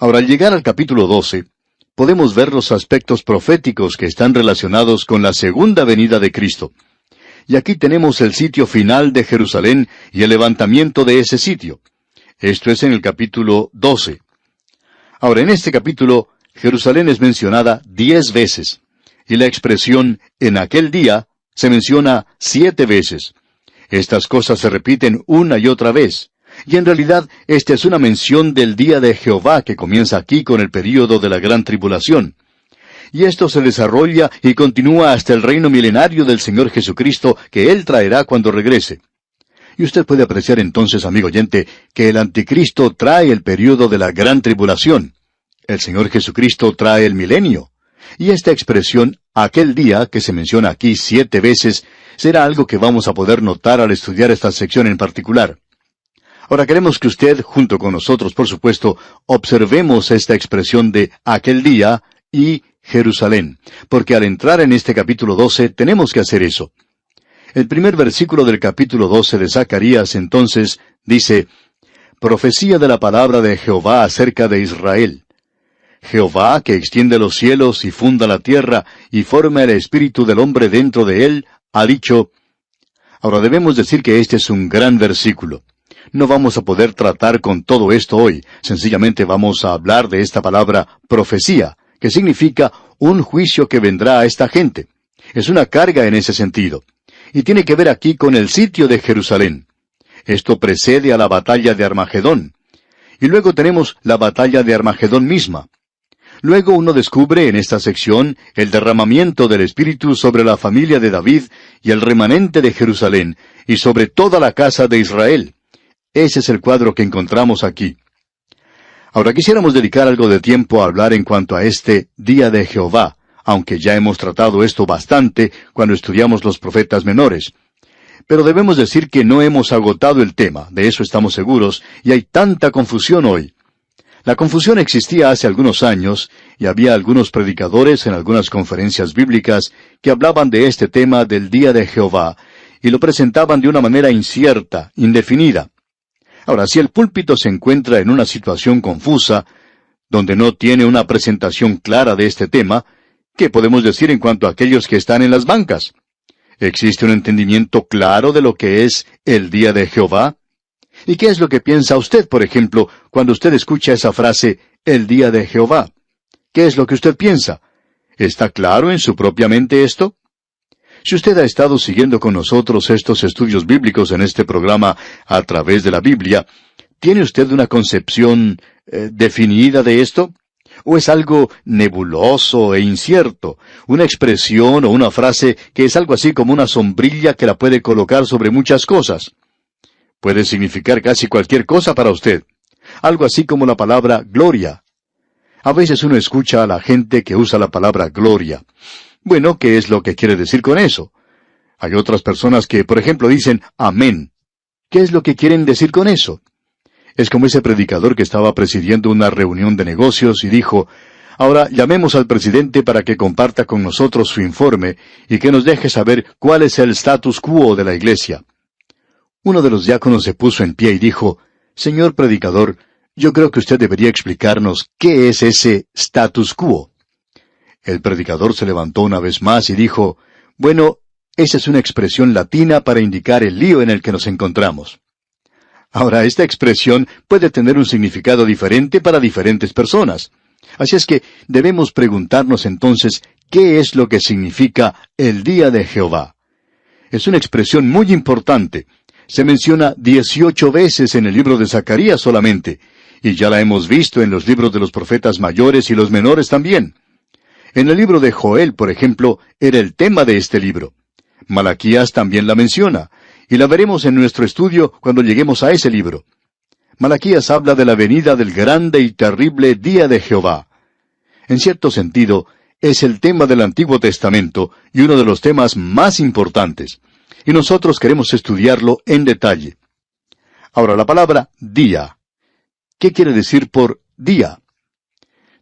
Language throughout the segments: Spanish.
Ahora, al llegar al capítulo 12, podemos ver los aspectos proféticos que están relacionados con la segunda venida de Cristo. Y aquí tenemos el sitio final de Jerusalén y el levantamiento de ese sitio. Esto es en el capítulo 12. Ahora, en este capítulo, Jerusalén es mencionada 10 veces, y la expresión «en aquel día» se menciona 7 veces. Estas cosas se repiten una y otra vez, y en realidad esta es una mención del día de Jehová que comienza aquí con el período de la gran tribulación. Y esto se desarrolla y continúa hasta el reino milenario del Señor Jesucristo que Él traerá cuando regrese. Y usted puede apreciar entonces, amigo oyente, que el anticristo trae el período de la gran tribulación. El Señor Jesucristo trae el milenio. Y esta expresión, aquel día, que se menciona aquí 7 veces, será algo que vamos a poder notar al estudiar esta sección en particular. Ahora queremos que usted, junto con nosotros, por supuesto, observemos esta expresión de aquel día y Jerusalén, porque al entrar en este capítulo 12 tenemos que hacer eso. El primer versículo del capítulo 12 de Zacarías, entonces, dice, «Profecía de la palabra de Jehová acerca de Israel. Jehová, que extiende los cielos y funda la tierra, y forma el espíritu del hombre dentro de él, ha dicho...» Ahora debemos decir que este es un gran versículo. No vamos a poder tratar con todo esto hoy, sencillamente vamos a hablar de esta palabra profecía, que significa un juicio que vendrá a esta gente. Es una carga en ese sentido. Y tiene que ver aquí con el sitio de Jerusalén. Esto precede a la batalla de Armagedón. Y luego tenemos la batalla de Armagedón misma. Luego uno descubre en esta sección el derramamiento del Espíritu sobre la familia de David y el remanente de Jerusalén, y sobre toda la casa de Israel. Ese es el cuadro que encontramos aquí. Ahora quisiéramos dedicar algo de tiempo a hablar en cuanto a este Día de Jehová, aunque ya hemos tratado esto bastante cuando estudiamos los profetas menores. Pero debemos decir que no hemos agotado el tema, de eso estamos seguros, y hay tanta confusión hoy. La confusión existía hace algunos años, y había algunos predicadores en algunas conferencias bíblicas que hablaban de este tema del Día de Jehová, y lo presentaban de una manera incierta, indefinida. Ahora, si el púlpito se encuentra en una situación confusa, donde no tiene una presentación clara de este tema, ¿qué podemos decir en cuanto a aquellos que están en las bancas? ¿Existe un entendimiento claro de lo que es el Día de Jehová? ¿Y qué es lo que piensa usted, por ejemplo, cuando usted escucha esa frase, el Día de Jehová? ¿Qué es lo que usted piensa? ¿Está claro en su propia mente esto? Si usted ha estado siguiendo con nosotros estos estudios bíblicos en este programa a través de la Biblia, ¿tiene usted una concepción definida de esto? ¿O es algo nebuloso e incierto? ¿Una expresión o una frase que es algo así como una sombrilla que la puede colocar sobre muchas cosas? Puede significar casi cualquier cosa para usted. Algo así como la palabra gloria. A veces uno escucha a la gente que usa la palabra gloria. Bueno, ¿qué es lo que quiere decir con eso? Hay otras personas que, por ejemplo, dicen amén. ¿Qué es lo que quieren decir con eso? Es como ese predicador que estaba presidiendo una reunión de negocios y dijo, ahora llamemos al presidente para que comparta con nosotros su informe y que nos deje saber cuál es el status quo de la iglesia. Uno de los diáconos se puso en pie y dijo, señor predicador, yo creo que usted debería explicarnos qué es ese status quo. El predicador se levantó una vez más y dijo, bueno, esa es una expresión latina para indicar el lío en el que nos encontramos. Ahora, esta expresión puede tener un significado diferente para diferentes personas. Así es que debemos preguntarnos entonces, ¿qué es lo que significa el Día de Jehová? Es una expresión muy importante. Se menciona 18 veces en el libro de Zacarías solamente, y ya la hemos visto en los libros de los profetas mayores y los menores también. En el libro de Joel, por ejemplo, era el tema de este libro. Malaquías también la menciona, y la veremos en nuestro estudio cuando lleguemos a ese libro. Malaquías habla de la venida del grande y terrible día de Jehová. En cierto sentido, es el tema del Antiguo Testamento y uno de los temas más importantes. Y nosotros queremos estudiarlo en detalle. Ahora, la palabra día. ¿Qué quiere decir por día?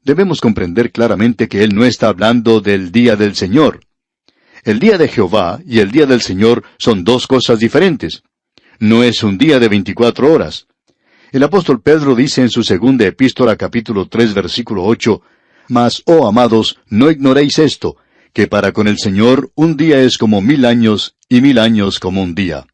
Debemos comprender claramente que Él no está hablando del día del Señor. El día de Jehová y el día del Señor son dos cosas diferentes. No es un día de 24 horas. El apóstol Pedro dice en su segunda epístola, capítulo 3, versículo 8, «Mas, oh amados, no ignoréis esto, que para con el Señor un día es como 1000 años, y 1000 años como un día».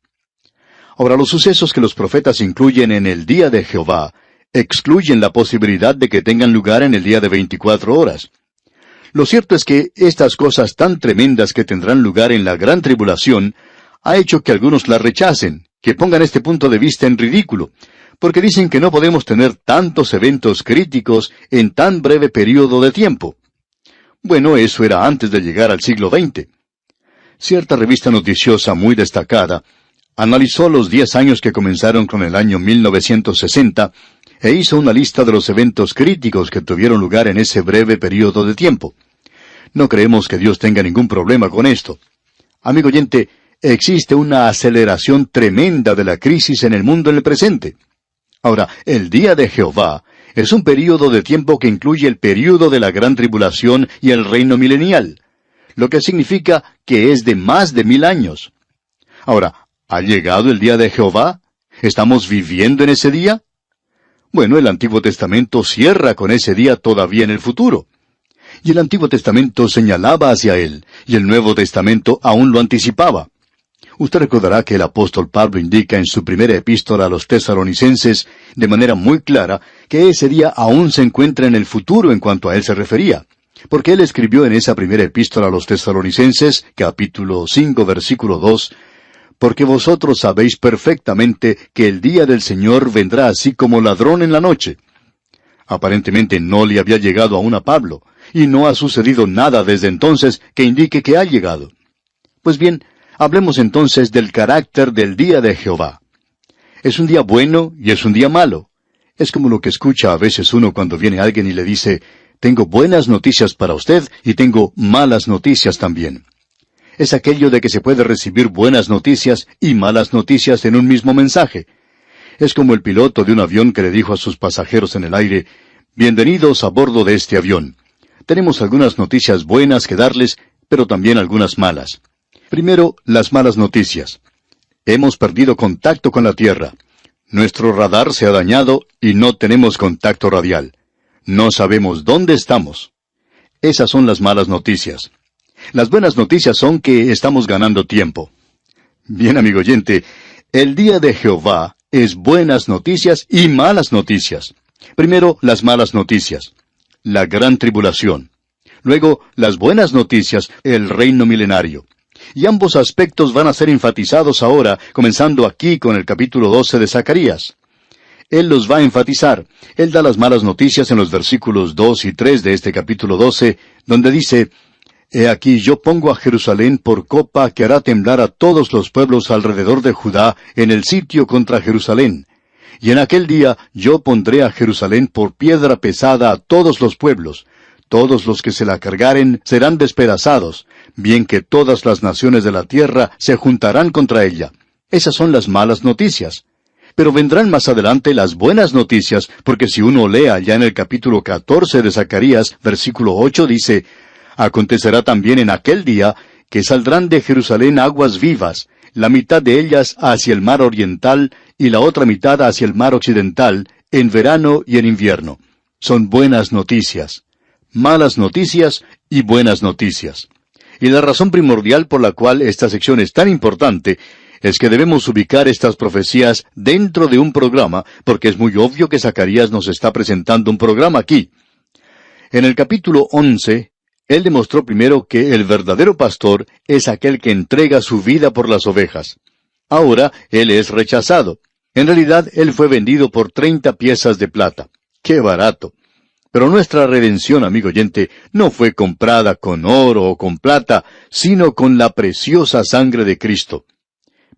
Ahora, los sucesos que los profetas incluyen en el día de Jehová excluyen la posibilidad de que tengan lugar en el día de 24 horas. Lo cierto es que estas cosas tan tremendas que tendrán lugar en la gran tribulación ha hecho que algunos la rechacen, que pongan este punto de vista en ridículo, porque dicen que no podemos tener tantos eventos críticos en tan breve periodo de tiempo. Bueno, eso era antes de llegar al siglo XX. Cierta revista noticiosa muy destacada analizó los 10 años que comenzaron con el año 1960 e hizo una lista de los eventos críticos que tuvieron lugar en ese breve periodo de tiempo. No creemos que Dios tenga ningún problema con esto. Amigo oyente, existe una aceleración tremenda de la crisis en el mundo en el presente. Ahora, el día de Jehová es un período de tiempo que incluye el período de la gran tribulación y el reino milenial, lo que significa que es de más de 1000 años. Ahora, ¿ha llegado el día de Jehová? ¿Estamos viviendo en ese día? Bueno, el Antiguo Testamento cierra con ese día todavía en el futuro. Y el Antiguo Testamento señalaba hacia él, y el Nuevo Testamento aún lo anticipaba. Usted recordará que el apóstol Pablo indica en su primera epístola a los tesalonicenses, de manera muy clara, que ese día aún se encuentra en el futuro en cuanto a él se refería. Porque él escribió en esa primera epístola a los tesalonicenses, capítulo 5, versículo 2, «Porque vosotros sabéis perfectamente que el día del Señor vendrá así como ladrón en la noche». Aparentemente no le había llegado aún a Pablo, y no ha sucedido nada desde entonces que indique que ha llegado. Pues bien, hablemos entonces del carácter del día de Jehová. Es un día bueno y es un día malo. Es como lo que escucha a veces uno cuando viene alguien y le dice, «Tengo buenas noticias para usted y tengo malas noticias también». Es aquello de que se puede recibir buenas noticias y malas noticias en un mismo mensaje. Es como el piloto de un avión que le dijo a sus pasajeros en el aire, «Bienvenidos a bordo de este avión. Tenemos algunas noticias buenas que darles, pero también algunas malas». Primero, las malas noticias. Hemos perdido contacto con la Tierra. Nuestro radar se ha dañado y no tenemos contacto radial. No sabemos dónde estamos. Esas son las malas noticias. Las buenas noticias son que estamos ganando tiempo. Bien, amigo oyente, el día de Jehová es buenas noticias y malas noticias. Primero, las malas noticias. La gran tribulación. Luego, las buenas noticias, el reino milenario. Y ambos aspectos van a ser enfatizados ahora, comenzando aquí con el capítulo 12 de Zacarías. Él los va a enfatizar. Él da las malas noticias en los versículos 2 y 3 de este capítulo 12, donde dice, «He aquí yo pongo a Jerusalén por copa que hará temblar a todos los pueblos alrededor de Judá en el sitio contra Jerusalén. Y en aquel día yo pondré a Jerusalén por piedra pesada a todos los pueblos. Todos los que se la cargaren serán despedazados, bien que todas las naciones de la tierra se juntarán contra ella». Esas son las malas noticias. Pero vendrán más adelante las buenas noticias, porque si uno lee allá en el capítulo 14 de Zacarías, versículo 8, dice, «Acontecerá también en aquel día que saldrán de Jerusalén aguas vivas, la mitad de ellas hacia el mar oriental y la otra mitad hacia el mar occidental, en verano y en invierno». Son buenas noticias. Malas noticias y buenas noticias. Y la razón primordial por la cual esta sección es tan importante es que debemos ubicar estas profecías dentro de un programa, porque es muy obvio que Zacarías nos está presentando un programa aquí. En el capítulo 11, él demostró primero que el verdadero pastor es aquel que entrega su vida por las ovejas. Ahora, él es rechazado. En realidad, él fue vendido por 30 piezas de plata. ¡Qué barato! Pero nuestra redención, amigo oyente, no fue comprada con oro o con plata, sino con la preciosa sangre de Cristo.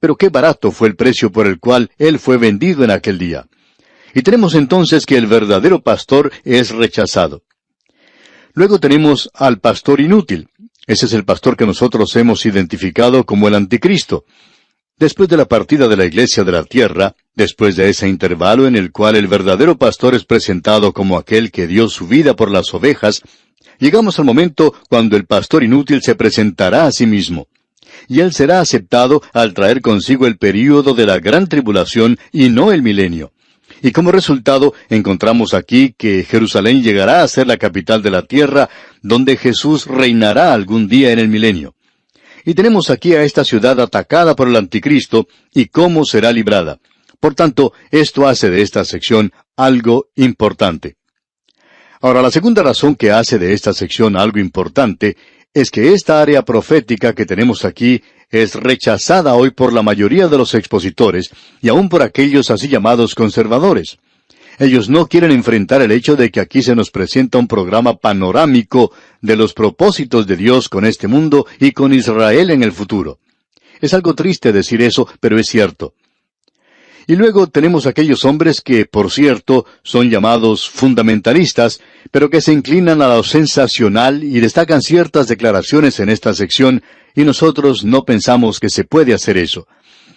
Pero qué barato fue el precio por el cual él fue vendido en aquel día. Y tenemos entonces que el verdadero pastor es rechazado. Luego tenemos al pastor inútil. Ese es el pastor que nosotros hemos identificado como el anticristo. Después de la partida de la iglesia de la tierra, después de ese intervalo en el cual el verdadero pastor es presentado como aquel que dio su vida por las ovejas, llegamos al momento cuando el pastor inútil se presentará a sí mismo. Y él será aceptado al traer consigo el período de la gran tribulación y no el milenio. Y como resultado, encontramos aquí que Jerusalén llegará a ser la capital de la tierra, donde Jesús reinará algún día en el milenio. Y tenemos aquí a esta ciudad atacada por el anticristo y cómo será librada. Por tanto, esto hace de esta sección algo importante. Ahora, la segunda razón que hace de esta sección algo importante es que esta área profética que tenemos aquí es rechazada hoy por la mayoría de los expositores y aún por aquellos así llamados conservadores. Ellos no quieren enfrentar el hecho de que aquí se nos presenta un programa panorámico de los propósitos de Dios con este mundo y con Israel en el futuro. Es algo triste decir eso, pero es cierto. Y luego tenemos aquellos hombres que, por cierto, son llamados fundamentalistas, pero que se inclinan a lo sensacional y destacan ciertas declaraciones en esta sección, y nosotros no pensamos que se puede hacer eso.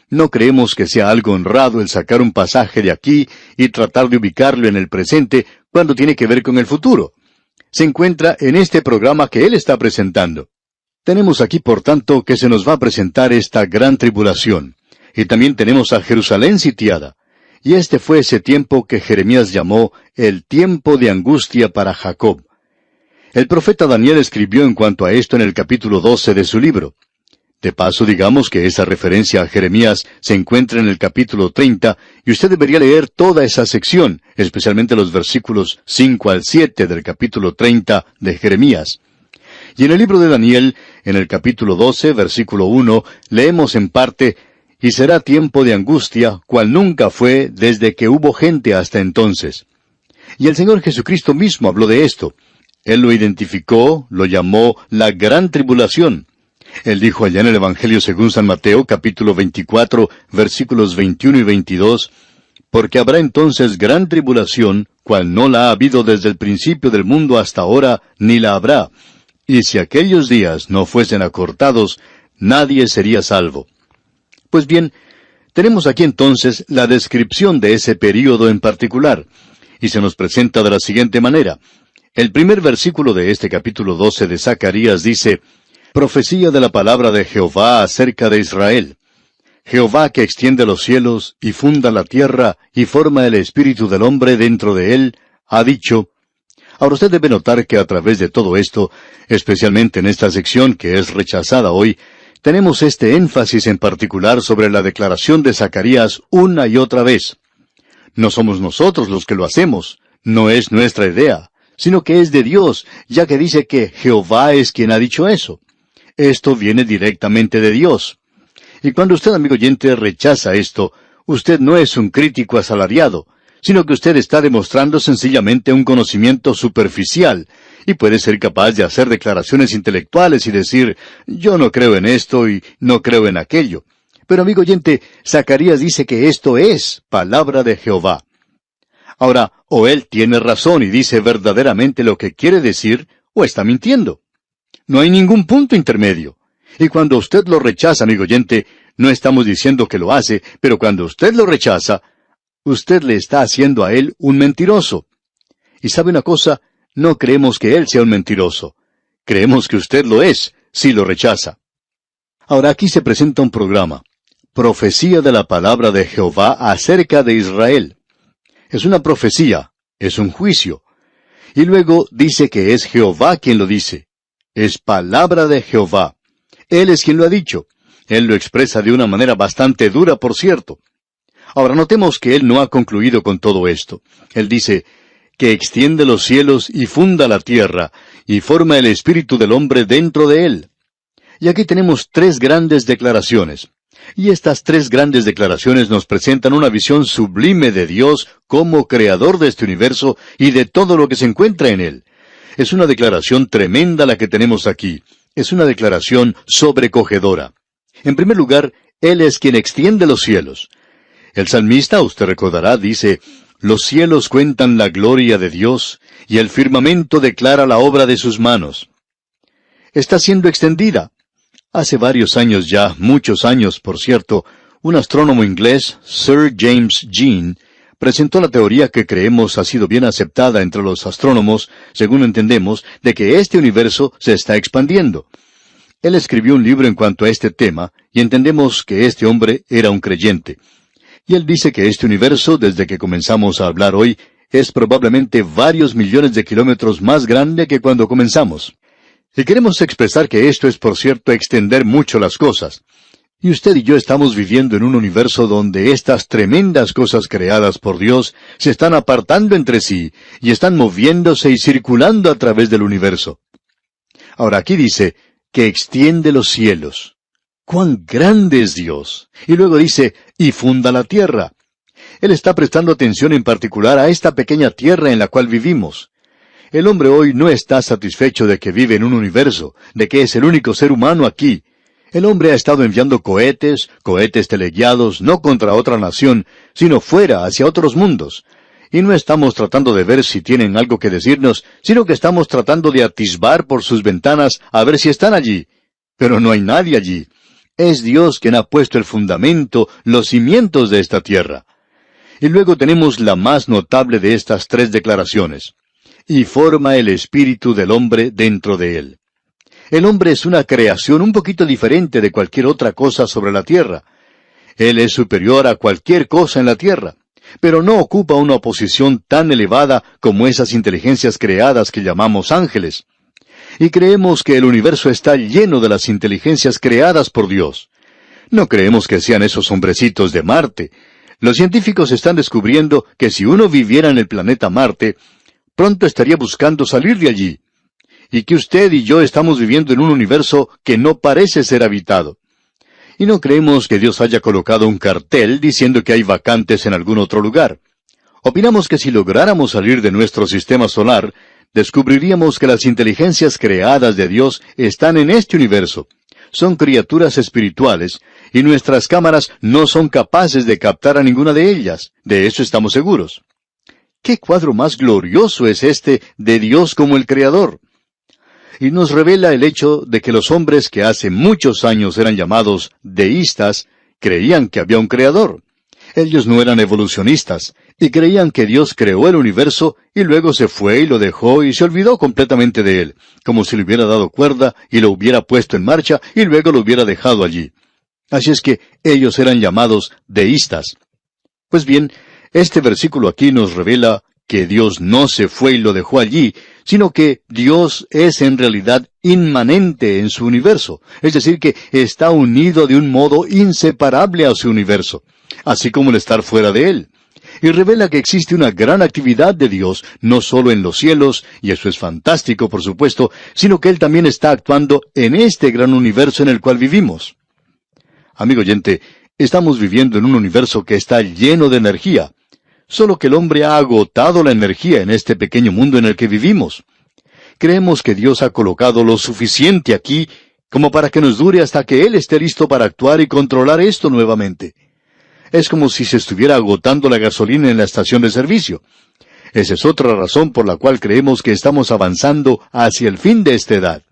No creemos que sea algo honrado el sacar un pasaje de aquí y tratar de ubicarlo en el presente cuando tiene que ver con el futuro. Se encuentra en este programa que él está presentando. Tenemos aquí, por tanto, que se nos va a presentar esta gran tribulación. Y también tenemos a Jerusalén sitiada. Y este fue ese tiempo que Jeremías llamó el tiempo de angustia para Jacob. El profeta Daniel escribió en cuanto a esto en el capítulo 12 de su libro. De paso, digamos que esa referencia a Jeremías se encuentra en el capítulo 30, y usted debería leer toda esa sección, especialmente los versículos 5 al 7 del capítulo 30 de Jeremías. Y en el libro de Daniel, en el capítulo 12, versículo 1, leemos en parte: «Y será tiempo de angustia, cual nunca fue desde que hubo gente hasta entonces». Y el Señor Jesucristo mismo habló de esto. Él lo identificó, lo llamó la gran tribulación. Él dijo allá en el Evangelio según San Mateo, capítulo 24, versículos 21 y 22, «Porque habrá entonces gran tribulación, cual no la ha habido desde el principio del mundo hasta ahora, ni la habrá. Y si aquellos días no fuesen acortados, nadie sería salvo». Pues bien, tenemos aquí entonces la descripción de ese período en particular, y se nos presenta de la siguiente manera. El primer versículo de este capítulo 12 de Zacarías dice: «Profecía de la palabra de Jehová acerca de Israel. Jehová que extiende los cielos, y funda la tierra, y forma el espíritu del hombre dentro de él, ha dicho». Ahora usted debe notar que a través de todo esto, especialmente en esta sección que es rechazada hoy, tenemos este énfasis en particular sobre la declaración de Zacarías una y otra vez. No somos nosotros los que lo hacemos, no es nuestra idea, sino que es de Dios, ya que dice que Jehová es quien ha dicho eso. Esto viene directamente de Dios. Y cuando usted, amigo oyente, rechaza esto, usted no es un crítico asalariado, sino que usted está demostrando sencillamente un conocimiento superficial, y puede ser capaz de hacer declaraciones intelectuales y decir: «Yo no creo en esto y no creo en aquello». Pero, amigo oyente, Zacarías dice que esto es palabra de Jehová. Ahora, o él tiene razón y dice verdaderamente lo que quiere decir, o está mintiendo. No hay ningún punto intermedio. Y cuando usted lo rechaza, amigo oyente, no estamos diciendo que lo hace, pero cuando usted lo rechaza, usted le está haciendo a él un mentiroso. Y sabe una cosa, no creemos que él sea un mentiroso. Creemos que usted lo es, si lo rechaza. Ahora aquí se presenta un programa. Profecía de la palabra de Jehová acerca de Israel. Es una profecía, es un juicio. Y luego dice que es Jehová quien lo dice. Es palabra de Jehová. Él es quien lo ha dicho. Él lo expresa de una manera bastante dura, por cierto. Ahora notemos que él no ha concluido con todo esto. Él dice que extiende los cielos y funda la tierra, y forma el espíritu del hombre dentro de él. Y aquí tenemos tres grandes declaraciones. Y estas tres grandes declaraciones nos presentan una visión sublime de Dios como creador de este universo y de todo lo que se encuentra en él. Es una declaración tremenda la que tenemos aquí. Es una declaración sobrecogedora. En primer lugar, Él es quien extiende los cielos. El salmista, usted recordará, dice: «Los cielos cuentan la gloria de Dios, y el firmamento declara la obra de sus manos». Está siendo extendida. Hace varios años ya, muchos años, por cierto, un astrónomo inglés, Sir James Jean, presentó la teoría que creemos ha sido bien aceptada entre los astrónomos, según entendemos, de que este universo se está expandiendo. Él escribió un libro en cuanto a este tema, y entendemos que este hombre era un creyente. Y él dice que este universo, desde que comenzamos a hablar hoy, es probablemente varios millones de kilómetros más grande que cuando comenzamos. Y queremos expresar que esto es, por cierto, extender mucho las cosas. Y usted y yo estamos viviendo en un universo donde estas tremendas cosas creadas por Dios se están apartando entre sí y están moviéndose y circulando a través del universo. Ahora aquí dice que extiende los cielos. ¡Cuán grande es Dios! Y luego dice, y funda la tierra. Él está prestando atención en particular a esta pequeña tierra en la cual vivimos. El hombre hoy no está satisfecho de que vive en un universo, de que es el único ser humano aquí. El hombre ha estado enviando cohetes teleguiados, no contra otra nación, sino fuera, hacia otros mundos. Y no estamos tratando de ver si tienen algo que decirnos, sino que estamos tratando de atisbar por sus ventanas a ver si están allí. Pero no hay nadie allí. Es Dios quien ha puesto el fundamento, los cimientos de esta tierra. Y luego tenemos la más notable de estas tres declaraciones. Y forma el espíritu del hombre dentro de él. El hombre es una creación un poquito diferente de cualquier otra cosa sobre la tierra. Él es superior a cualquier cosa en la tierra, pero no ocupa una posición tan elevada como esas inteligencias creadas que llamamos ángeles. Y creemos que el universo está lleno de las inteligencias creadas por Dios. No creemos que sean esos hombrecitos de Marte. Los científicos están descubriendo que si uno viviera en el planeta Marte, pronto estaría buscando salir de allí. Y que usted y yo estamos viviendo en un universo que no parece ser habitado. Y no creemos que Dios haya colocado un cartel diciendo que hay vacantes en algún otro lugar. Opinamos que si lográramos salir de nuestro sistema solar, descubriríamos que las inteligencias creadas de Dios están en este universo. Son criaturas espirituales, y nuestras cámaras no son capaces de captar a ninguna de ellas. De eso estamos seguros. ¿Qué cuadro más glorioso es este de Dios como el Creador? Y nos revela el hecho de que los hombres que hace muchos años eran llamados deístas, creían que había un Creador. Ellos no eran evolucionistas, y creían que Dios creó el universo, y luego se fue y lo dejó y se olvidó completamente de él, como si le hubiera dado cuerda y lo hubiera puesto en marcha y luego lo hubiera dejado allí. Así es que ellos eran llamados deístas. Pues bien, este versículo aquí nos revela que Dios no se fue y lo dejó allí, sino que Dios es en realidad inmanente en su universo, es decir, que está unido de un modo inseparable a su universo, así como el estar fuera de él. Y revela que existe una gran actividad de Dios, no solo en los cielos, y eso es fantástico, por supuesto, sino que Él también está actuando en este gran universo en el cual vivimos. Amigo oyente, estamos viviendo en un universo que está lleno de energía, solo que el hombre ha agotado la energía en este pequeño mundo en el que vivimos. Creemos que Dios ha colocado lo suficiente aquí como para que nos dure hasta que Él esté listo para actuar y controlar esto nuevamente. Es como si se estuviera agotando la gasolina en la estación de servicio. Esa es otra razón por la cual creemos que estamos avanzando hacia el fin de esta edad.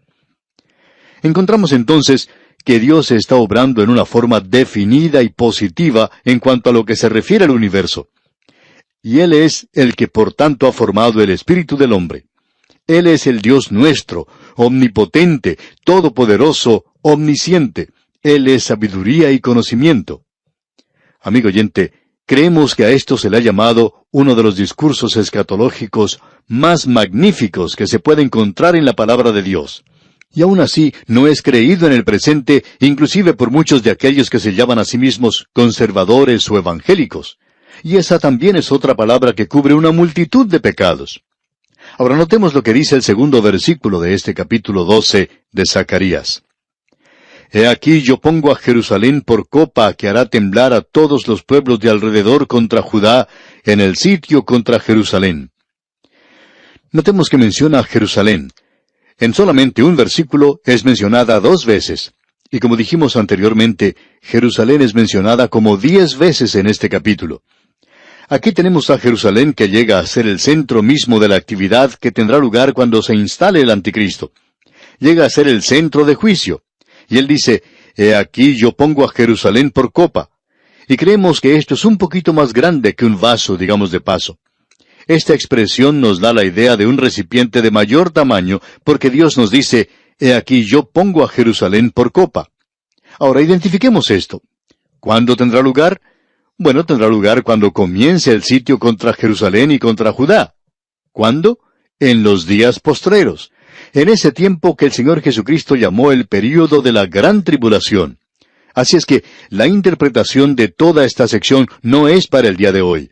Encontramos entonces que Dios está obrando en una forma definida y positiva en cuanto a lo que se refiere al universo. Y Él es el que por tanto ha formado el espíritu del hombre. Él es el Dios nuestro, omnipotente, todopoderoso, omnisciente. Él es sabiduría y conocimiento. Amigo oyente, creemos que a esto se le ha llamado uno de los discursos escatológicos más magníficos que se puede encontrar en la palabra de Dios. Y aún así no es creído en el presente, inclusive por muchos de aquellos que se llaman a sí mismos conservadores o evangélicos. Y esa también es otra palabra que cubre una multitud de pecados. Ahora notemos lo que dice el segundo versículo de este capítulo 12 de Zacarías. He aquí yo pongo a Jerusalén por copa que hará temblar a todos los pueblos de alrededor contra Judá, en el sitio contra Jerusalén. Notemos que menciona a Jerusalén. En solamente un versículo es mencionada 2 veces. Y como dijimos anteriormente, Jerusalén es mencionada como 10 veces en este capítulo. Aquí tenemos a Jerusalén que llega a ser el centro mismo de la actividad que tendrá lugar cuando se instale el anticristo. Llega a ser el centro de juicio. Y él dice, he aquí yo pongo a Jerusalén por copa. Y creemos que esto es un poquito más grande que un vaso, digamos de paso. Esta expresión nos da la idea de un recipiente de mayor tamaño, porque Dios nos dice, he aquí yo pongo a Jerusalén por copa. Ahora identifiquemos esto. ¿Cuándo tendrá lugar? Bueno, tendrá lugar cuando comience el sitio contra Jerusalén y contra Judá. ¿Cuándo? En los días postreros. En ese tiempo que el Señor Jesucristo llamó el período de la gran tribulación. Así es que la interpretación de toda esta sección no es para el día de hoy.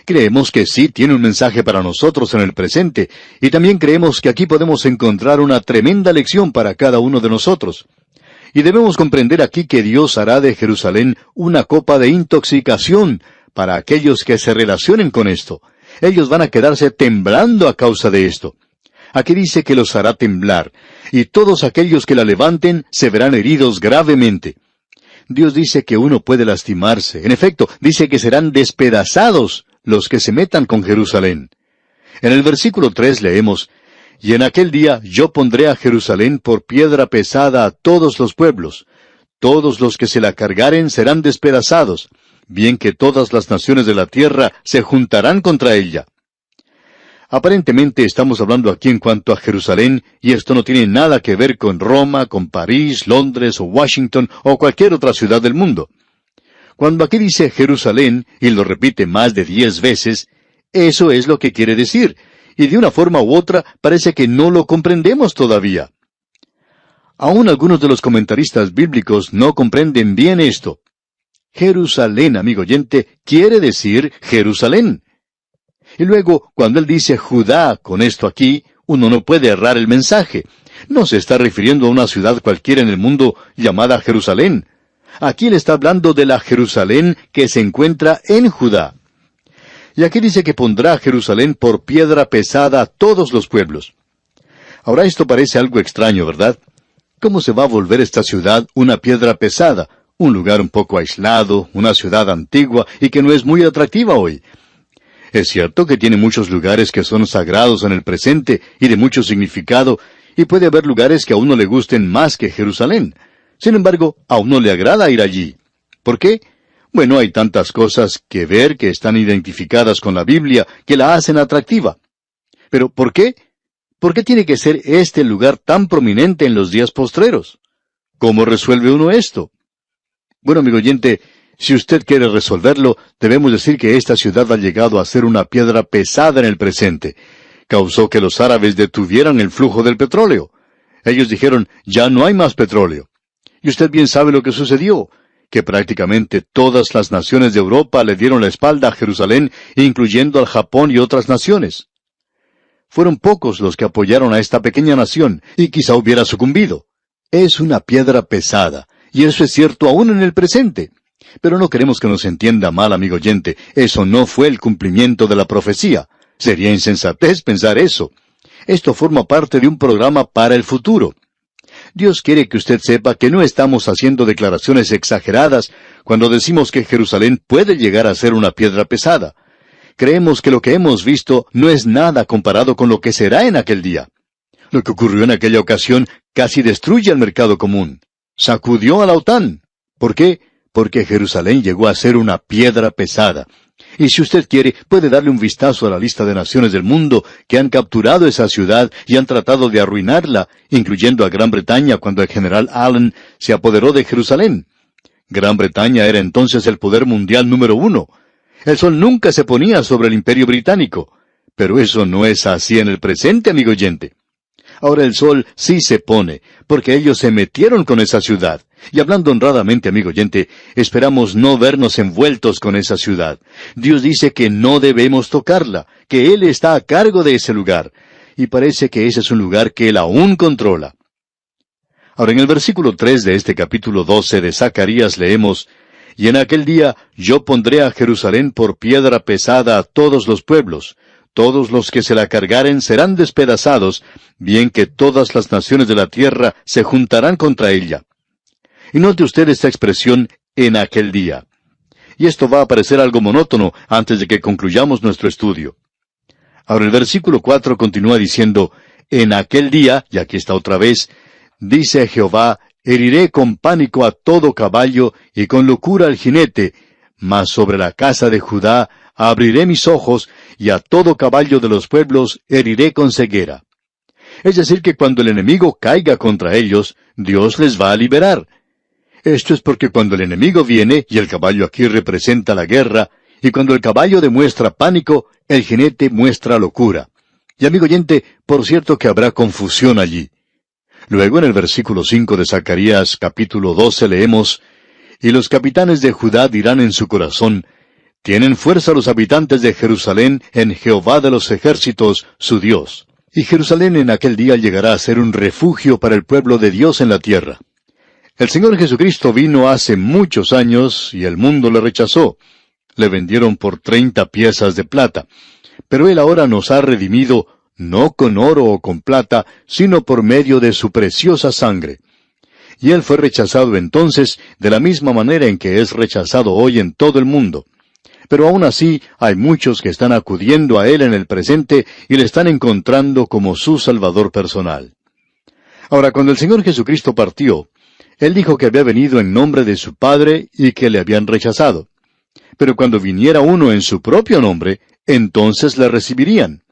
Creemos que sí tiene un mensaje para nosotros en el presente, y también creemos que aquí podemos encontrar una tremenda lección para cada uno de nosotros. Y debemos comprender aquí que Dios hará de Jerusalén una copa de intoxicación para aquellos que se relacionen con esto. Ellos van a quedarse temblando a causa de esto. Aquí dice que los hará temblar, y todos aquellos que la levanten se verán heridos gravemente. Dios dice que uno puede lastimarse. En efecto, dice que serán despedazados los que se metan con Jerusalén. En el versículo 3 leemos, «Y en aquel día yo pondré a Jerusalén por piedra pesada a todos los pueblos. Todos los que se la cargaren serán despedazados, bien que todas las naciones de la tierra se juntarán contra ella». Aparentemente estamos hablando aquí en cuanto a Jerusalén, y esto no tiene nada que ver con Roma, con París, Londres o Washington o cualquier otra ciudad del mundo. Cuando aquí dice Jerusalén, y lo repite más de 10 veces, eso es lo que quiere decir, y de una forma u otra parece que no lo comprendemos todavía. Aún algunos de los comentaristas bíblicos no comprenden bien esto. Jerusalén, amigo oyente, quiere decir Jerusalén. Y luego, cuando él dice Judá con esto aquí, uno no puede errar el mensaje. No se está refiriendo a una ciudad cualquiera en el mundo llamada Jerusalén. Aquí él está hablando de la Jerusalén que se encuentra en Judá. Y aquí dice que pondrá a Jerusalén por piedra pesada a todos los pueblos. Ahora esto parece algo extraño, ¿verdad? ¿Cómo se va a volver esta ciudad una piedra pesada? Un lugar un poco aislado, una ciudad antigua y que no es muy atractiva hoy. Es cierto que tiene muchos lugares que son sagrados en el presente y de mucho significado, y puede haber lugares que a uno le gusten más que Jerusalén. Sin embargo, a uno le agrada ir allí. ¿Por qué? Bueno, hay tantas cosas que ver que están identificadas con la Biblia que la hacen atractiva. Pero ¿por qué? ¿Por qué tiene que ser este el lugar tan prominente en los días postreros? ¿Cómo resuelve uno esto? Bueno, amigo oyente, si usted quiere resolverlo, debemos decir que esta ciudad ha llegado a ser una piedra pesada en el presente. Causó que los árabes detuvieran el flujo del petróleo. Ellos dijeron, ya no hay más petróleo. Y usted bien sabe lo que sucedió, que prácticamente todas las naciones de Europa le dieron la espalda a Jerusalén, incluyendo al Japón y otras naciones. Fueron pocos los que apoyaron a esta pequeña nación, y quizá hubiera sucumbido. Es una piedra pesada, y eso es cierto aún en el presente. Pero no queremos que nos entienda mal, amigo oyente. Eso no fue el cumplimiento de la profecía. Sería insensatez pensar eso. Esto forma parte de un programa para el futuro. Dios quiere que usted sepa que no estamos haciendo declaraciones exageradas cuando decimos que Jerusalén puede llegar a ser una piedra pesada. Creemos que lo que hemos visto no es nada comparado con lo que será en aquel día. Lo que ocurrió en aquella ocasión casi destruye el mercado común. Sacudió a la OTAN. ¿Por qué? Porque Jerusalén llegó a ser una piedra pesada. Y si usted quiere, puede darle un vistazo a la lista de naciones del mundo que han capturado esa ciudad y han tratado de arruinarla, incluyendo a Gran Bretaña cuando el general Allen se apoderó de Jerusalén. Gran Bretaña era entonces el poder mundial número 1. El sol nunca se ponía sobre el imperio británico. Pero eso no es así en el presente, amigo oyente. Ahora el sol sí se pone, porque ellos se metieron con esa ciudad. Y hablando honradamente, amigo oyente, esperamos no vernos envueltos con esa ciudad. Dios dice que no debemos tocarla, que Él está a cargo de ese lugar. Y parece que ese es un lugar que Él aún controla. Ahora en el versículo 3 de este capítulo 12 de Zacarías leemos, «Y en aquel día yo pondré a Jerusalén por piedra pesada a todos los pueblos. Todos los que se la cargaren serán despedazados, bien que todas las naciones de la tierra se juntarán contra ella». Y note usted esta expresión, en aquel día. Y esto va a parecer algo monótono antes de que concluyamos nuestro estudio. Ahora el versículo 4 continúa diciendo, en aquel día, y aquí está otra vez, dice Jehová, heriré con pánico a todo caballo y con locura al jinete, mas sobre la casa de Judá abriré mis ojos, y a todo caballo de los pueblos heriré con ceguera. Es decir, que cuando el enemigo caiga contra ellos, Dios les va a liberar. Esto es porque cuando el enemigo viene, y el caballo aquí representa la guerra, y cuando el caballo demuestra pánico, el jinete muestra locura. Y amigo oyente, por cierto que habrá confusión allí. Luego en el versículo 5 de Zacarías capítulo 12 leemos, «Y los capitanes de Judá dirán en su corazón, tienen fuerza los habitantes de Jerusalén en Jehová de los ejércitos, su Dios». Y Jerusalén en aquel día llegará a ser un refugio para el pueblo de Dios en la tierra. El Señor Jesucristo vino hace muchos años y el mundo le rechazó. Le vendieron por 30 piezas de plata. Pero Él ahora nos ha redimido, no con oro o con plata, sino por medio de su preciosa sangre. Y Él fue rechazado entonces de la misma manera en que es rechazado hoy en todo el mundo. Pero aún así hay muchos que están acudiendo a Él en el presente y le están encontrando como su Salvador personal. Ahora, cuando el Señor Jesucristo partió, Él dijo que había venido en nombre de su Padre y que le habían rechazado. Pero cuando viniera uno en su propio nombre, entonces le recibirían.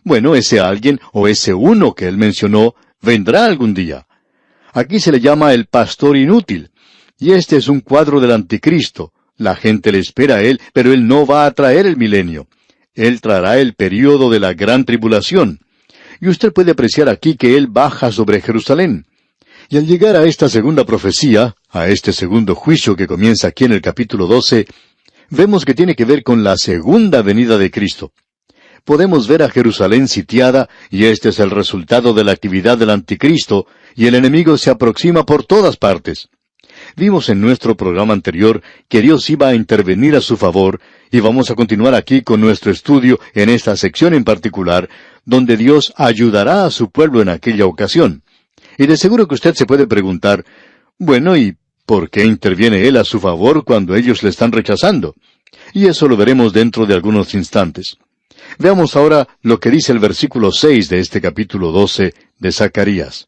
Bueno, ese alguien o ese uno que Él mencionó vendrá algún día. Aquí se le llama el pastor inútil, y este es un cuadro del anticristo. La gente le espera a Él, pero Él no va a traer el milenio. Él traerá el período de la gran tribulación. Y usted puede apreciar aquí que Él baja sobre Jerusalén. Y al llegar a esta segunda profecía, a este segundo juicio que comienza aquí en el capítulo 12, vemos que tiene que ver con la segunda venida de Cristo. Podemos ver a Jerusalén sitiada, y este es el resultado de la actividad del anticristo, y el enemigo se aproxima por todas partes. Vimos en nuestro programa anterior que Dios iba a intervenir a su favor, y vamos a continuar aquí con nuestro estudio en esta sección en particular, donde Dios ayudará a su pueblo en aquella ocasión. Y de seguro que usted se puede preguntar, bueno, ¿y por qué interviene Él a su favor cuando ellos le están rechazando? Y eso lo veremos dentro de algunos instantes. Veamos ahora lo que dice el versículo 6 de este capítulo 12 de Zacarías.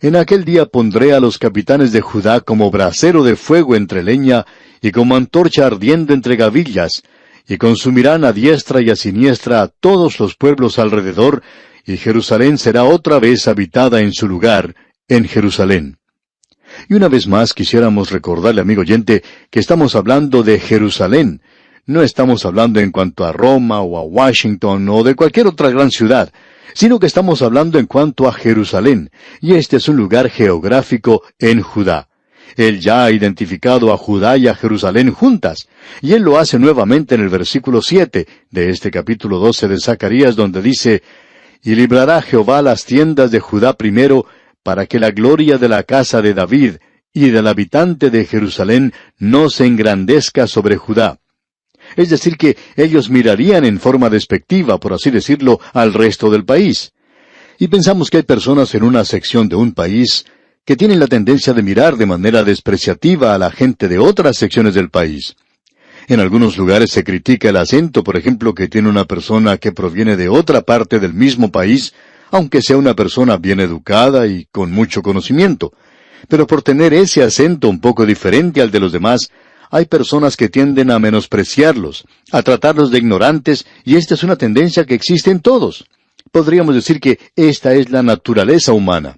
En aquel día pondré a los capitanes de Judá como brasero de fuego entre leña, y como antorcha ardiendo entre gavillas, y consumirán a diestra y a siniestra a todos los pueblos alrededor, y Jerusalén será otra vez habitada en su lugar, en Jerusalén. Y una vez más quisiéramos recordarle, amigo oyente, que estamos hablando de Jerusalén. No estamos hablando en cuanto a Roma o a Washington o de cualquier otra gran ciudad, sino que estamos hablando en cuanto a Jerusalén, y este es un lugar geográfico en Judá. Él ya ha identificado a Judá y a Jerusalén juntas, y Él lo hace nuevamente en el versículo 7 de este capítulo 12 de Zacarías, donde dice, «Y librará Jehová las tiendas de Judá primero, para que la gloria de la casa de David y del habitante de Jerusalén no se engrandezca sobre Judá». Es decir, que ellos mirarían en forma despectiva, por así decirlo, al resto del país. Y pensamos que hay personas en una sección de un país que tienen la tendencia de mirar de manera despreciativa a la gente de otras secciones del país. En algunos lugares se critica el acento, por ejemplo, que tiene una persona que proviene de otra parte del mismo país, aunque sea una persona bien educada y con mucho conocimiento. Pero por tener ese acento un poco diferente al de los demás, hay personas que tienden a menospreciarlos, a tratarlos de ignorantes, y esta es una tendencia que existe en todos. Podríamos decir que esta es la naturaleza humana.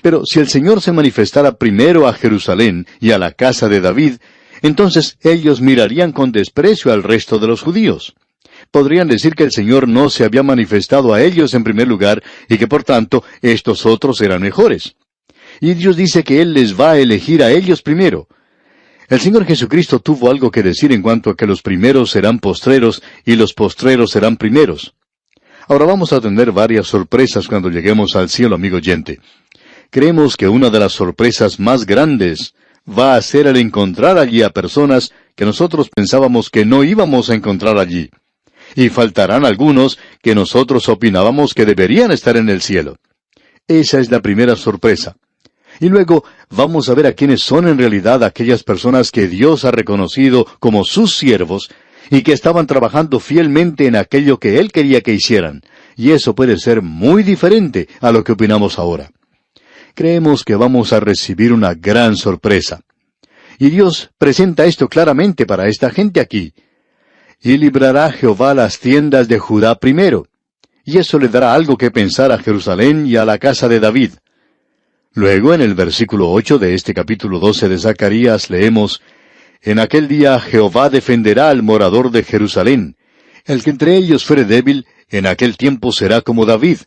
Pero si el Señor se manifestara primero a Jerusalén y a la casa de David, entonces ellos mirarían con desprecio al resto de los judíos. Podrían decir que el Señor no se había manifestado a ellos en primer lugar, y que por tanto estos otros eran mejores. Y Dios dice que Él les va a elegir a ellos primero. El Señor Jesucristo tuvo algo que decir en cuanto a que los primeros serán postreros y los postreros serán primeros. Ahora vamos a tener varias sorpresas cuando lleguemos al cielo, amigo oyente. Creemos que una de las sorpresas más grandes va a ser el encontrar allí a personas que nosotros pensábamos que no íbamos a encontrar allí. Y faltarán algunos que nosotros opinábamos que deberían estar en el cielo. Esa es la primera sorpresa. Y luego vamos a ver a quiénes son en realidad aquellas personas que Dios ha reconocido como sus siervos y que estaban trabajando fielmente en aquello que Él quería que hicieran. Y eso puede ser muy diferente a lo que opinamos ahora. Creemos que vamos a recibir una gran sorpresa. Y Dios presenta esto claramente para esta gente aquí. Y librará Jehová las tiendas de Judá primero. Y eso le dará algo que pensar a Jerusalén y a la casa de David. Luego, en el versículo 8 de este capítulo 12 de Zacarías, leemos, En aquel día Jehová defenderá al morador de Jerusalén. El que entre ellos fuere débil, en aquel tiempo será como David,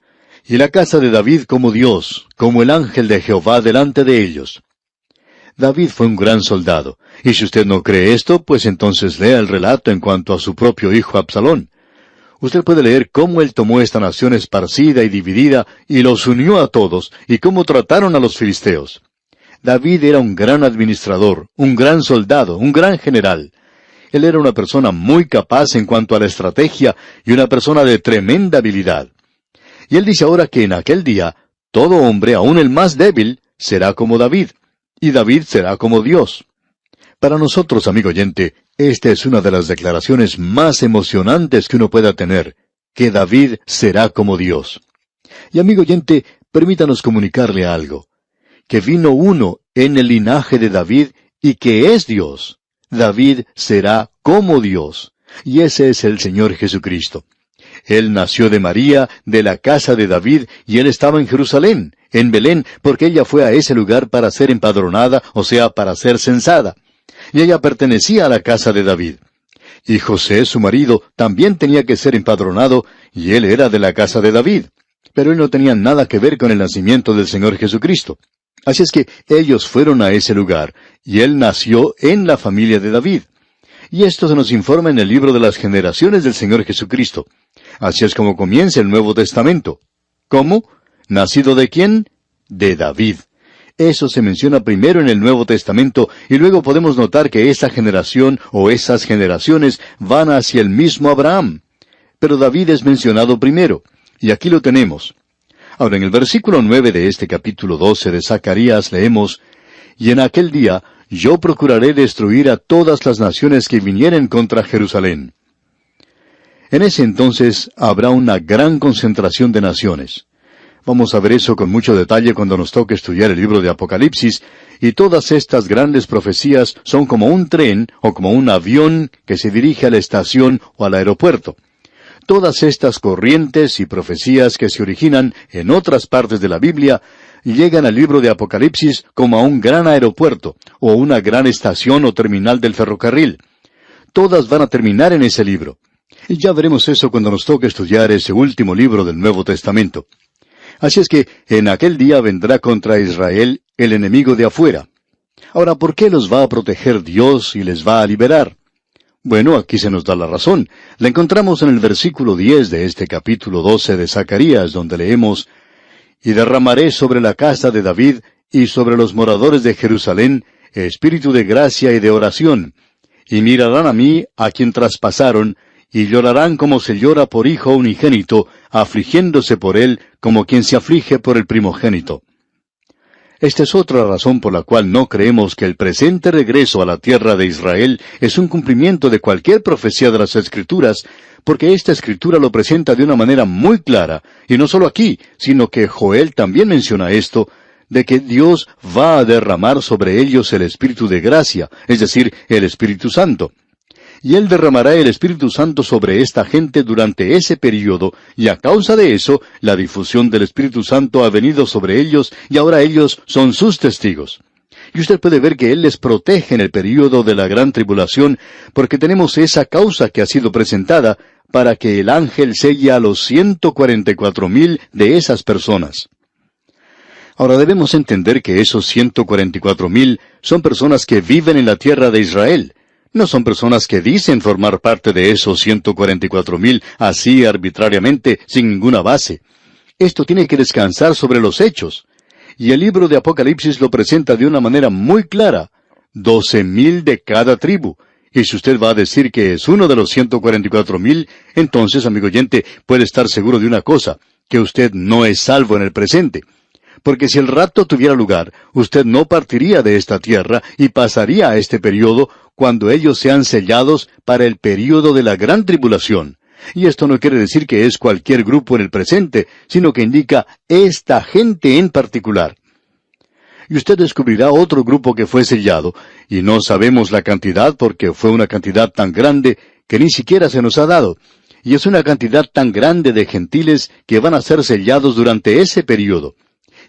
y la casa de David como Dios, como el ángel de Jehová delante de ellos. David fue un gran soldado, y si usted no cree esto, pues entonces lea el relato en cuanto a su propio hijo Absalón. Usted puede leer cómo él tomó esta nación esparcida y dividida y los unió a todos, y cómo trataron a los filisteos. David era un gran administrador, un gran soldado, un gran general. Él era una persona muy capaz en cuanto a la estrategia y una persona de tremenda habilidad. Y él dice ahora que en aquel día, todo hombre, aun el más débil, será como David, y David será como Dios. Para nosotros, amigo oyente, esta es una de las declaraciones más emocionantes que uno pueda tener, que David será como Dios. Y amigo oyente, permítanos comunicarle algo, que vino uno en el linaje de David y que es Dios. David será como Dios, y ese es el Señor Jesucristo. Él nació de María, de la casa de David, y él estaba en Jerusalén, en Belén, porque ella fue a ese lugar para ser empadronada, o sea, para ser censada. Y ella pertenecía a la casa de David. Y José, su marido, también tenía que ser empadronado, y él era de la casa de David. Pero él no tenía nada que ver con el nacimiento del Señor Jesucristo. Así es que ellos fueron a ese lugar, y él nació en la familia de David. Y esto se nos informa en el libro de las generaciones del Señor Jesucristo. Así es como comienza el Nuevo Testamento. ¿Cómo? ¿Nacido de quién? De David. Eso se menciona primero en el Nuevo Testamento, y luego podemos notar que esa generación o esas generaciones van hacia el mismo Abraham. Pero David es mencionado primero, y aquí lo tenemos. Ahora, en el versículo 9 de este capítulo 12 de Zacarías leemos, Y en aquel día yo procuraré destruir a todas las naciones que vinieren contra Jerusalén. En ese entonces habrá una gran concentración de naciones. Vamos a ver eso con mucho detalle cuando nos toque estudiar el libro de Apocalipsis, y todas estas grandes profecías son como un tren o como un avión que se dirige a la estación o al aeropuerto. Todas estas corrientes y profecías que se originan en otras partes de la Biblia llegan al libro de Apocalipsis como a un gran aeropuerto o una gran estación o terminal del ferrocarril. Todas van a terminar en ese libro. Y ya veremos eso cuando nos toque estudiar ese último libro del Nuevo Testamento. Así es que en aquel día vendrá contra Israel el enemigo de afuera. Ahora, ¿por qué los va a proteger Dios y les va a liberar? Bueno, aquí se nos da la razón. La encontramos en el versículo 10 de este capítulo 12 de Zacarías, donde leemos, Y derramaré sobre la casa de David y sobre los moradores de Jerusalén espíritu de gracia y de oración, y mirarán a mí, a quien traspasaron, y llorarán como se llora por hijo unigénito, afligiéndose por él como quien se aflige por el primogénito. Esta es otra razón por la cual no creemos que el presente regreso a la tierra de Israel es un cumplimiento de cualquier profecía de las Escrituras, porque esta Escritura lo presenta de una manera muy clara, y no solo aquí, sino que Joel también menciona esto, de que Dios va a derramar sobre ellos el Espíritu de gracia, es decir, el Espíritu Santo. Y Él derramará el Espíritu Santo sobre esta gente durante ese período, y a causa de eso, la difusión del Espíritu Santo ha venido sobre ellos, y ahora ellos son sus testigos. Y usted puede ver que Él les protege en el período de la gran tribulación, porque tenemos esa causa que ha sido presentada, para que el ángel selle a los 144,000 de esas personas. Ahora debemos entender que esos 144,000 son personas que viven en la tierra de Israel. No son personas que dicen formar parte de esos 144,000 así arbitrariamente, sin ninguna base. Esto tiene que descansar sobre los hechos. Y el libro de Apocalipsis lo presenta de una manera muy clara. 12,000 de cada tribu. Y si usted va a decir que es uno de los 144,000, entonces, amigo oyente, puede estar seguro de una cosa, que usted no es salvo en el presente. Porque si el rapto tuviera lugar, usted no partiría de esta tierra y pasaría a este período cuando ellos sean sellados para el período de la gran tribulación. Y esto no quiere decir que es cualquier grupo en el presente, sino que indica esta gente en particular. Y usted descubrirá otro grupo que fue sellado, y no sabemos la cantidad porque fue una cantidad tan grande que ni siquiera se nos ha dado. Y es una cantidad tan grande de gentiles que van a ser sellados durante ese período.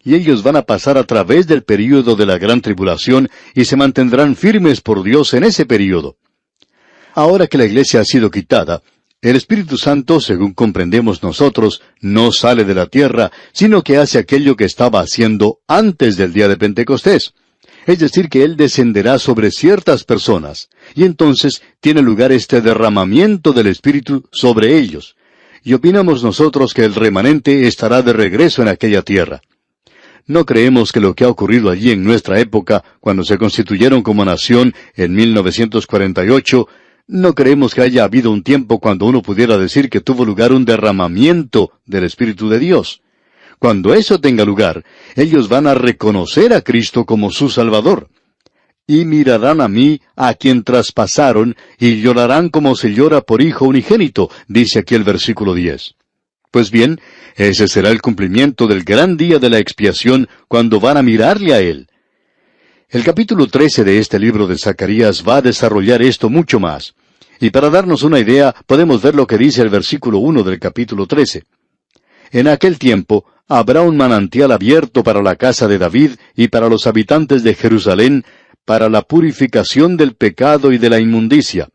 y ellos van a pasar a través del período de la gran tribulación y se mantendrán firmes por Dios en ese período. Ahora que la iglesia ha sido quitada, el Espíritu Santo, según comprendemos nosotros, no sale de la tierra, sino que hace aquello que estaba haciendo antes del día de Pentecostés. Es decir, que Él descenderá sobre ciertas personas, y entonces tiene lugar este derramamiento del Espíritu sobre ellos. Y opinamos nosotros que el remanente estará de regreso en aquella tierra. No creemos que lo que ha ocurrido allí en nuestra época, cuando se constituyeron como nación en 1948, no creemos que haya habido un tiempo cuando uno pudiera decir que tuvo lugar un derramamiento del Espíritu de Dios. Cuando eso tenga lugar, ellos van a reconocer a Cristo como su Salvador. Y mirarán a mí, a quien traspasaron, y llorarán como se llora por hijo unigénito, dice aquí el versículo 10. Pues bien, ese será el cumplimiento del gran día de la expiación, cuando van a mirarle a Él. El capítulo 13 de este libro de Zacarías va a desarrollar esto mucho más. Y para darnos una idea, podemos ver lo que dice el versículo 1 del capítulo 13. En aquel tiempo habrá un manantial abierto para la casa de David y para los habitantes de Jerusalén, para la purificación del pecado y de la inmundicia.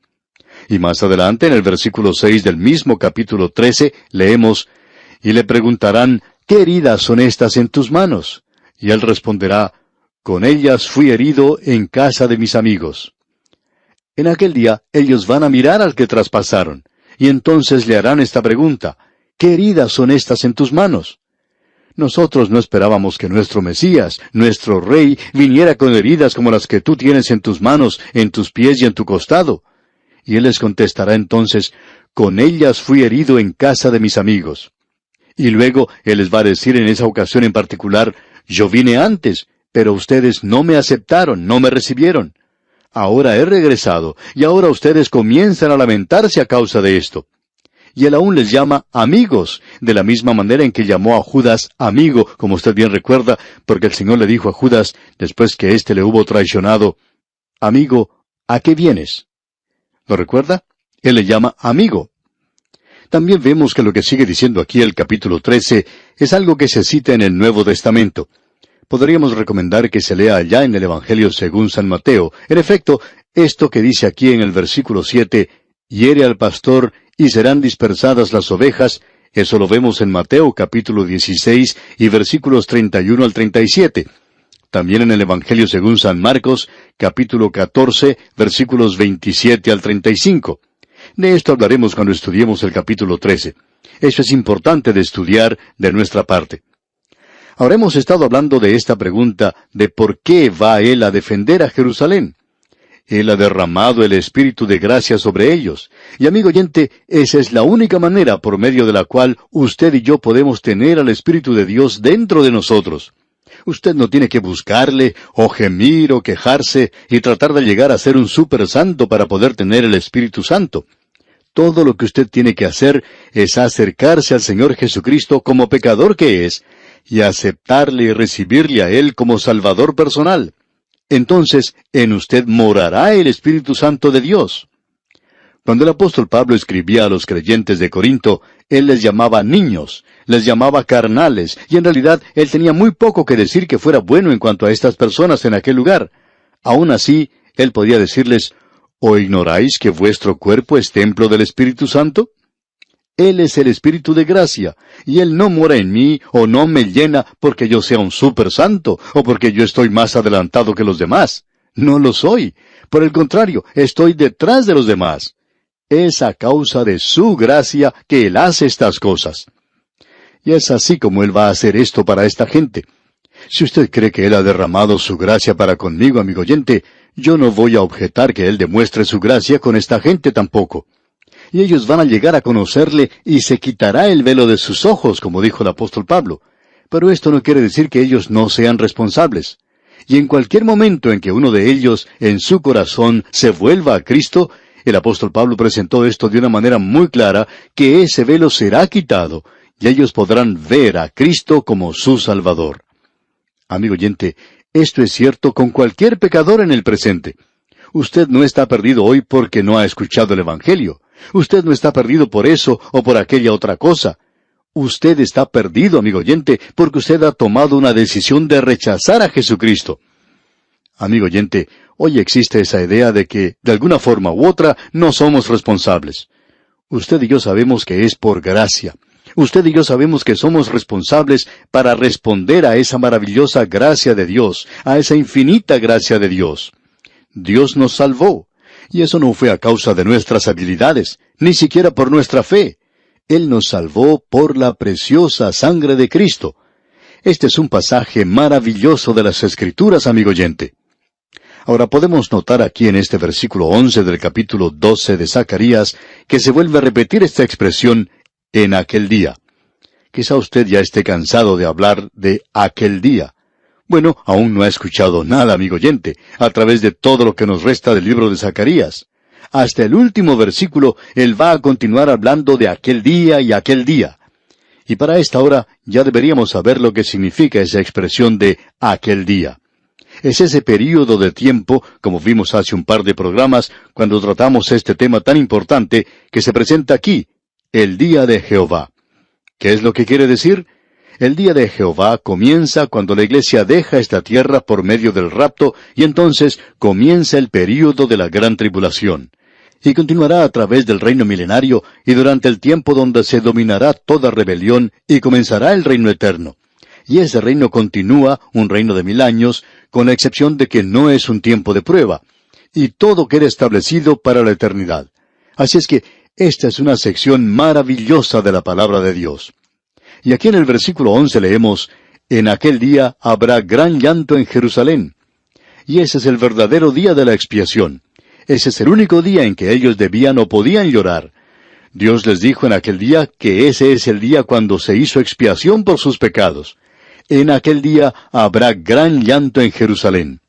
Y más adelante, en el versículo 6 del mismo capítulo 13, leemos, y le preguntarán, ¿qué heridas son estas en tus manos? Y él responderá, con ellas fui herido en casa de mis amigos. En aquel día ellos van a mirar al que traspasaron, y entonces le harán esta pregunta, ¿qué heridas son estas en tus manos? Nosotros no esperábamos que nuestro Mesías, nuestro Rey, viniera con heridas como las que tú tienes en tus manos, en tus pies y en tu costado. Y él les contestará entonces, con ellas fui herido en casa de mis amigos. Y luego él les va a decir en esa ocasión en particular, yo vine antes, pero ustedes no me aceptaron, no me recibieron. Ahora he regresado, y ahora ustedes comienzan a lamentarse a causa de esto. Y él aún les llama amigos, de la misma manera en que llamó a Judas amigo, como usted bien recuerda, porque el Señor le dijo a Judas, después que éste le hubo traicionado, amigo, ¿a qué vienes? ¿Lo recuerda? Él le llama amigo. También vemos que lo que sigue diciendo aquí el capítulo 13 es algo que se cita en el Nuevo Testamento. Podríamos recomendar que se lea allá en el Evangelio según San Mateo. En efecto, esto que dice aquí en el versículo 7, hiere al pastor y serán dispersadas las ovejas, eso lo vemos en Mateo capítulo 16 y versículos 31 al 37. También en el Evangelio según San Marcos, capítulo 14, versículos 27 al 35. De esto hablaremos cuando estudiemos el capítulo 13. Eso es importante de estudiar de nuestra parte. Ahora hemos estado hablando de esta pregunta de por qué va Él a defender a Jerusalén. Él ha derramado el Espíritu de gracia sobre ellos. Y amigo oyente, esa es la única manera por medio de la cual usted y yo podemos tener al Espíritu de Dios dentro de nosotros. Usted no tiene que buscarle, o gemir, o quejarse, y tratar de llegar a ser un super santo para poder tener el Espíritu Santo. Todo lo que usted tiene que hacer es acercarse al Señor Jesucristo como pecador que es, y aceptarle y recibirle a Él como Salvador personal. Entonces, en usted morará el Espíritu Santo de Dios. Cuando el apóstol Pablo escribía a los creyentes de Corinto, él les llamaba niños, les llamaba carnales, y en realidad él tenía muy poco que decir que fuera bueno en cuanto a estas personas en aquel lugar. Aún así, él podía decirles, ¿o ignoráis que vuestro cuerpo es templo del Espíritu Santo? Él es el Espíritu de gracia, y Él no mora en mí o no me llena porque yo sea un super santo o porque yo estoy más adelantado que los demás. No lo soy. Por el contrario, estoy detrás de los demás. Es a causa de su gracia que Él hace estas cosas. Y es así como Él va a hacer esto para esta gente. Si usted cree que Él ha derramado su gracia para conmigo, amigo oyente, yo no voy a objetar que Él demuestre su gracia con esta gente tampoco. Y ellos van a llegar a conocerle y se quitará el velo de sus ojos, como dijo el apóstol Pablo. Pero esto no quiere decir que ellos no sean responsables. Y en cualquier momento en que uno de ellos, en su corazón, se vuelva a Cristo, el apóstol Pablo presentó esto de una manera muy clara, que ese velo será quitado, y ellos podrán ver a Cristo como su Salvador. Amigo oyente, esto es cierto con cualquier pecador en el presente. Usted no está perdido hoy porque no ha escuchado el Evangelio. Usted no está perdido por eso o por aquella otra cosa. usted está perdido, amigo oyente, porque usted ha tomado una decisión de rechazar a Jesucristo. Amigo oyente, hoy existe esa idea de que, de alguna forma u otra, no somos responsables. Usted y yo sabemos que es por gracia. Usted y yo sabemos que somos responsables para responder a esa maravillosa gracia de Dios, a esa infinita gracia de Dios. Dios nos salvó, y eso no fue a causa de nuestras habilidades, ni siquiera por nuestra fe. Él nos salvó por la preciosa sangre de Cristo. Este es un pasaje maravilloso de las Escrituras, amigo oyente. Ahora podemos notar aquí en este versículo 11 del capítulo 12 de Zacarías que se vuelve a repetir esta expresión, en aquel día. Quizá usted ya esté cansado de hablar de aquel día. Bueno, aún no ha escuchado nada, amigo oyente, a través de todo lo que nos resta del libro de Zacarías. Hasta el último versículo, él va a continuar hablando de aquel día y aquel día. Y para esta hora ya deberíamos saber lo que significa esa expresión de aquel día. Es ese período de tiempo, como vimos hace un par de programas, cuando tratamos este tema tan importante, que se presenta aquí, el día de Jehová. ¿Qué es lo que quiere decir? El día de Jehová comienza cuando la iglesia deja esta tierra por medio del rapto, y entonces comienza el período de la gran tribulación. Y continuará a través del reino milenario y durante el tiempo donde se dominará toda rebelión y comenzará el reino eterno. Y ese reino continúa, un reino de 1000 años, con la excepción de que no es un tiempo de prueba. Y todo queda establecido para la eternidad. Así es que esta es una sección maravillosa de la palabra de Dios. Y aquí en el versículo 11 leemos, en aquel día habrá gran llanto en Jerusalén. Y ese es el verdadero día de la expiación. Ese es el único día en que ellos debían o podían llorar. Dios les dijo en aquel día que ese es el día cuando se hizo expiación por sus pecados. En aquel día habrá gran llanto en Jerusalén.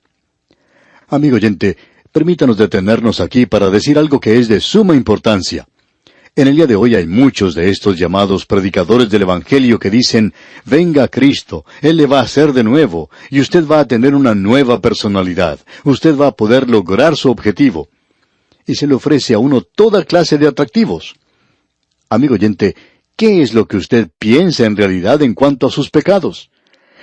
Amigo oyente, permítanos detenernos aquí para decir algo que es de suma importancia. En el día de hoy hay muchos de estos llamados predicadores del Evangelio que dicen, venga Cristo, Él le va a hacer de nuevo, y usted va a tener una nueva personalidad, usted va a poder lograr su objetivo. Y se le ofrece a uno toda clase de atractivos. Amigo oyente, ¿qué es lo que usted piensa en realidad en cuanto a sus pecados?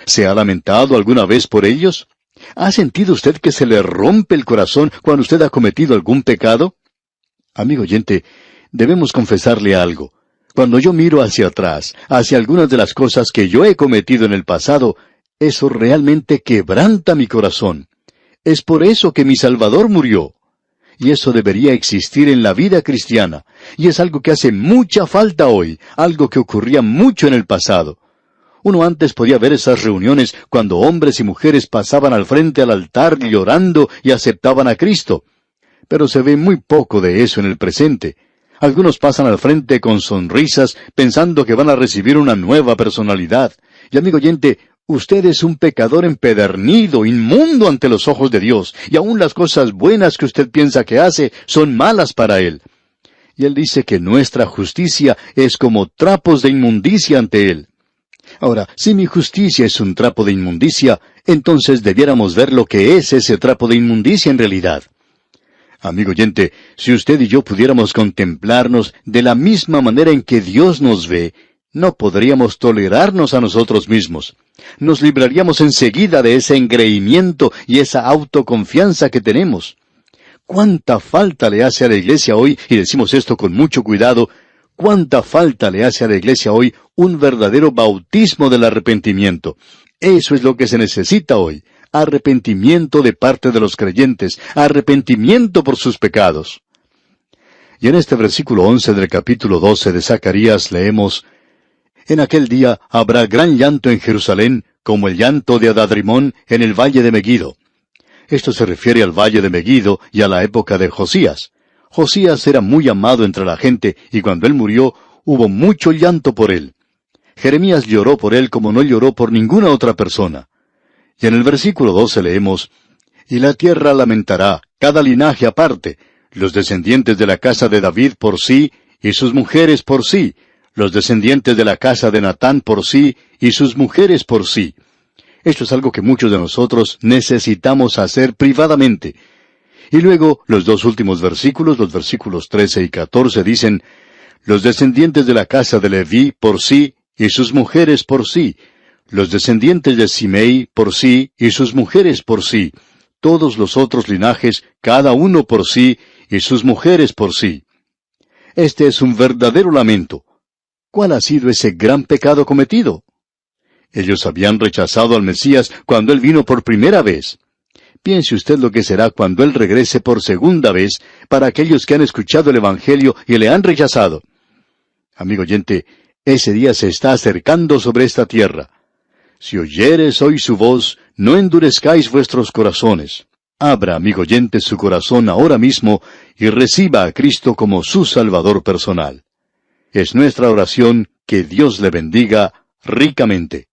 ¿Se ha lamentado alguna vez por ellos? ¿Ha sentido usted que se le rompe el corazón cuando usted ha cometido algún pecado? Amigo oyente, debemos confesarle algo. Cuando yo miro hacia atrás, hacia algunas de las cosas que yo he cometido en el pasado, eso realmente quebranta mi corazón. Es por eso que mi Salvador murió. Y eso debería existir en la vida cristiana. Y es algo que hace mucha falta hoy, algo que ocurría mucho en el pasado. Uno antes podía ver esas reuniones cuando hombres y mujeres pasaban al frente al altar llorando y aceptaban a Cristo. Pero se ve muy poco de eso en el presente. Algunos pasan al frente con sonrisas pensando que van a recibir una nueva personalidad. Y amigo oyente, usted es un pecador empedernido, inmundo ante los ojos de Dios, y aún las cosas buenas que usted piensa que hace son malas para Él. Y Él dice que nuestra justicia es como trapos de inmundicia ante Él. Ahora, si mi justicia es un trapo de inmundicia, entonces debiéramos ver lo que es ese trapo de inmundicia en realidad. Amigo oyente, si usted y yo pudiéramos contemplarnos de la misma manera en que Dios nos ve, no podríamos tolerarnos a nosotros mismos. Nos libraríamos enseguida de ese engreimiento y esa autoconfianza que tenemos. ¿Cuánta falta le hace a la iglesia hoy, y decimos esto con mucho cuidado, cuánta falta le hace a la iglesia hoy un verdadero bautismo del arrepentimiento? Eso es lo que se necesita hoy. Arrepentimiento de parte de los creyentes, arrepentimiento por sus pecados. Y en este versículo 11 del capítulo 12 de Zacarías leemos, en aquel día habrá gran llanto en Jerusalén, como el llanto de Adadrimón en el valle de Megido. Esto se refiere al valle de Megido y a la época de Josías. Josías era muy amado entre la gente, y cuando él murió, hubo mucho llanto por él. Jeremías lloró por él como no lloró por ninguna otra persona. Y en el versículo 12 leemos, y la tierra lamentará, cada linaje aparte, los descendientes de la casa de David por sí, y sus mujeres por sí, los descendientes de la casa de Natán por sí, y sus mujeres por sí. Esto es algo que muchos de nosotros necesitamos hacer privadamente. Y luego, los dos últimos versículos, los versículos 13 y 14, dicen, los descendientes de la casa de Leví por sí, y sus mujeres por sí, los descendientes de Simei por sí, y sus mujeres por sí, todos los otros linajes, cada uno por sí, y sus mujeres por sí. Este es un verdadero lamento. ¿Cuál ha sido ese gran pecado cometido? Ellos habían rechazado al Mesías cuando Él vino por primera vez. Piense usted lo que será cuando Él regrese por segunda vez para aquellos que han escuchado el Evangelio y le han rechazado. Amigo oyente, ese día se está acercando sobre esta tierra. Si oyeres hoy su voz, no endurezcáis vuestros corazones. Abra, amigo oyente, su corazón ahora mismo y reciba a Cristo como su Salvador personal. Es nuestra oración que Dios le bendiga ricamente.